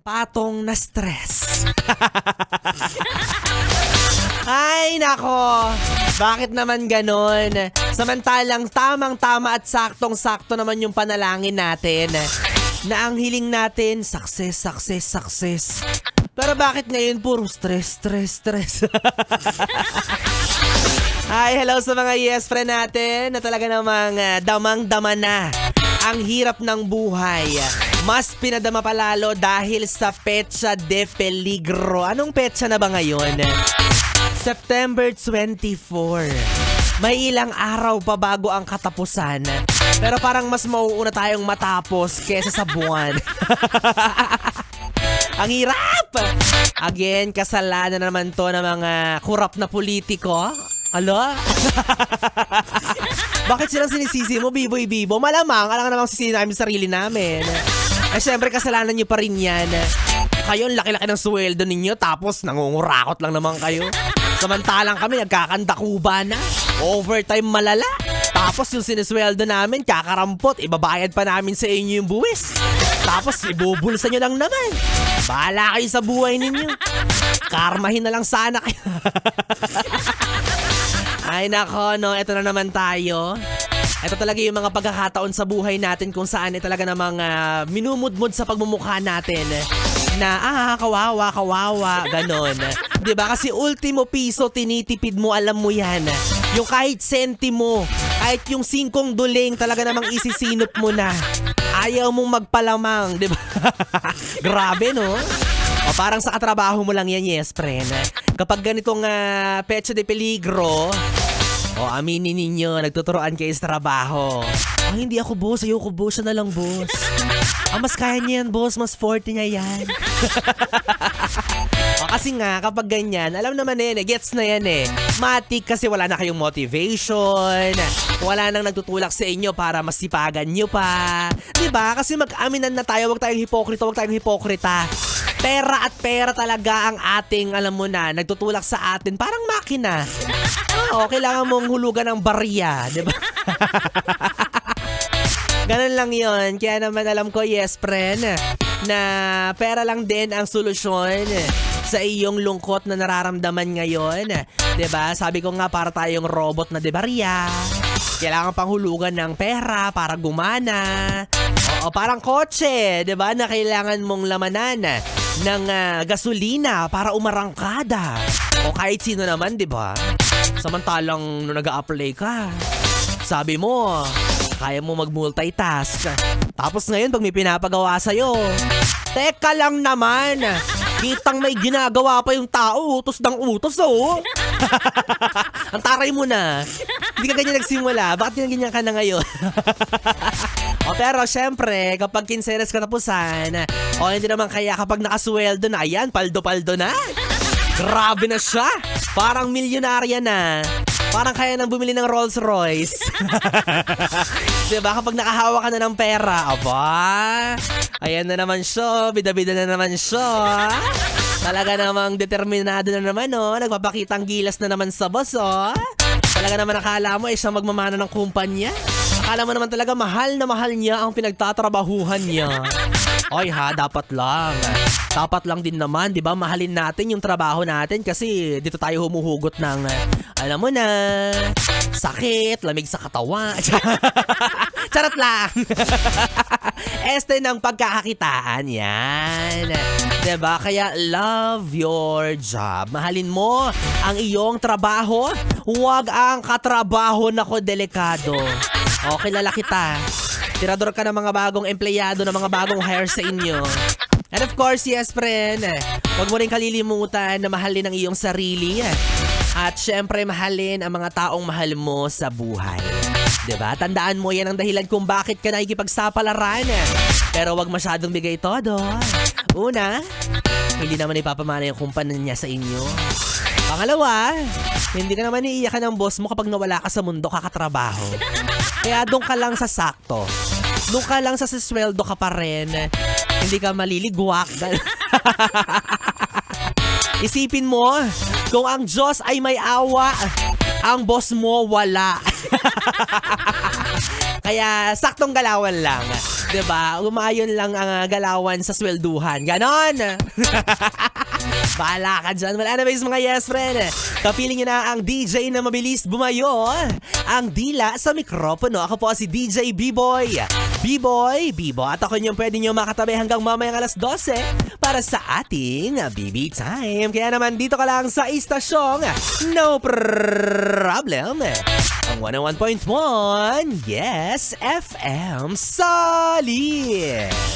patong na stress. Ay, nako. Bakit naman ganon? Samantalang tamang-tama at saktong-sakto naman yung panalangin natin. Na ang hiling natin, success, success, success. Pero bakit ngayon puro stress, stress, stress? Hi, hello sa mga yes friend natin na talaga namang damang-dama na ang hirap ng buhay. Mas pinadama palalo dahil sa petsa de peligro. Anong petsa na ba ngayon? September 24. May ilang araw pa bago ang katapusan. Pero parang mas mauuna tayong matapos kesa sa buwan. Ang hirap! Again, kasalanan naman to ng mga kurap na politiko. Alo? Bakit silang sinisisi mo, Biboy-Bibo? Malamang, alam ka namang sisisi namin sarili namin. Syempre, kasalanan nyo pa rin yan. Kayo, laki-laki ng sweldo ninyo, tapos nangungurakot lang naman kayo. Samantalang kami, nagkakandakuba na. Overtime malala. Tapos yung sinisweldo namin, kakarampot, ibabayad pa namin sa inyo yung buwis. Tapos ibubulsa nyo lang naman. Bahala kayo sa buhay ninyo. Karmahin na lang sana kayo. Ay nako, no, eto na naman tayo. Ito talaga yung mga pagkakataon sa buhay natin kung saan talaga namang minumudmud sa pagmumukha natin. Na kawawa, ganon. Diba? Kasi ultimo piso tinitipid mo, alam mo yan. Yung kahit sentimo, kahit yung 5 duling talaga namang isisinop mo na. Ayaw mong magpalamang, diba? Grabe, no? O parang sa katrabaho mo lang yan, yes, friend. Kapag ganitong petsa de peligro, aminin ninyo, nagtuturoan kayo sa trabaho. Hindi ako boss, ayoko boss, siya na lang boss. Mas kaya niya yan boss, mas forte niya yan. Kasi nga, kapag ganyan, alam naman gets na yan Matik kasi wala na kayong motivation, wala nang nagtutulak sa inyo para masipagan nyo pa. Diba? Kasi mag-aminan na tayo, wag tayong hipokrita. Pera at pera talaga ang ating, alam mo na, nagtutulak sa atin. Parang makina. Kailangan mong hulugan ng barya, diba? Ganun lang yon. Kaya naman alam ko, yes, friend, na pera lang din ang solusyon sa iyong lungkot na nararamdaman ngayon. Diba? Sabi ko nga, para tayong robot na debarya. Kailangan pang hulugan ng pera para gumana. O parang kotse, diba? Na kailangan mong lamanan ng gasolina para umarangkada. O kahit sino naman, diba? Samantalang nung nag-a-apply ka, sabi mo, kaya mo mag-multitask. Tapos ngayon, pag may pinapagawa sa'yo, teka lang naman, kitang may ginagawa pa yung tao, utos ng utos, Ang taray mo na. Hindi ka ganyan nagsimula, bakit ganyan ka na ngayon? Pero syempre, kapag kinsenas katapusan, hindi naman kaya kapag nakasweldo na, ayan, paldo-paldo na. Grabe na siya. Parang milyonarya na. Parang kaya nang bumili ng Rolls Royce. Diba? Kapag nakahawa ka na ng pera, ayan na naman siya. Bida-bida na naman siya. Talaga namang determinado na naman, Nagpapakitang gilas na naman sa boss, Talaga naman akala mo, siya magmamana ng kumpanya. Akala mo naman talaga mahal na mahal niya ang pinagtatrabahuhan niya. Dapat lang. Dapat lang din naman, di ba? Mahalin natin yung trabaho natin kasi dito tayo humuhugot ng, alam mo na, sakit, lamig sa katawan. Charot lang. Ng pagkakakitaan yan. Diba? Kaya love your job. Mahalin mo ang iyong trabaho. Huwag ang katrabaho, nako, delikado. Kilala kita. Tirador ka ng mga bagong empleyado, ng mga bagong hire sa inyo. And of course, yes, friend, huwag mo rin kalilimutan na mahalin ang iyong sarili. At syempre, mahalin ang mga taong mahal mo sa buhay. Diba? Tandaan mo, yan ang dahilan kung bakit ka nakikipagsapalaran. Pero huwag masyadong bigay todo. Una, hindi naman ipapamana yung kumpanan niya sa inyo. Pangalawa, hindi ka naman iiyakan ng boss mo kapag nawala ka sa mundo kakatrabaho. Kaya doon ka lang sa sakto. Doon ka lang sa sisweldo ka pa rin. Hindi ka maliligwak. Isipin mo, kung ang Diyos ay may awa, ang boss mo wala. Kaya saktong galawan lang. 'Di ba? Umayon lang ang galawan sa swelduhan. Ganon! Bahala ka dyan. Well, anyways mga yes friend, kapiling nyo na ang DJ na mabilis bumayo. Ang dila sa mikropono. Ako po si DJ B-Boy. B-Boy, Bibo. At ako yung pwede nyo makatabi hanggang mamayang alas 12 para sa ating BB Time. Kaya naman dito ka lang sa istasyong No Problem. Ang 101.1, yes, FM Solid.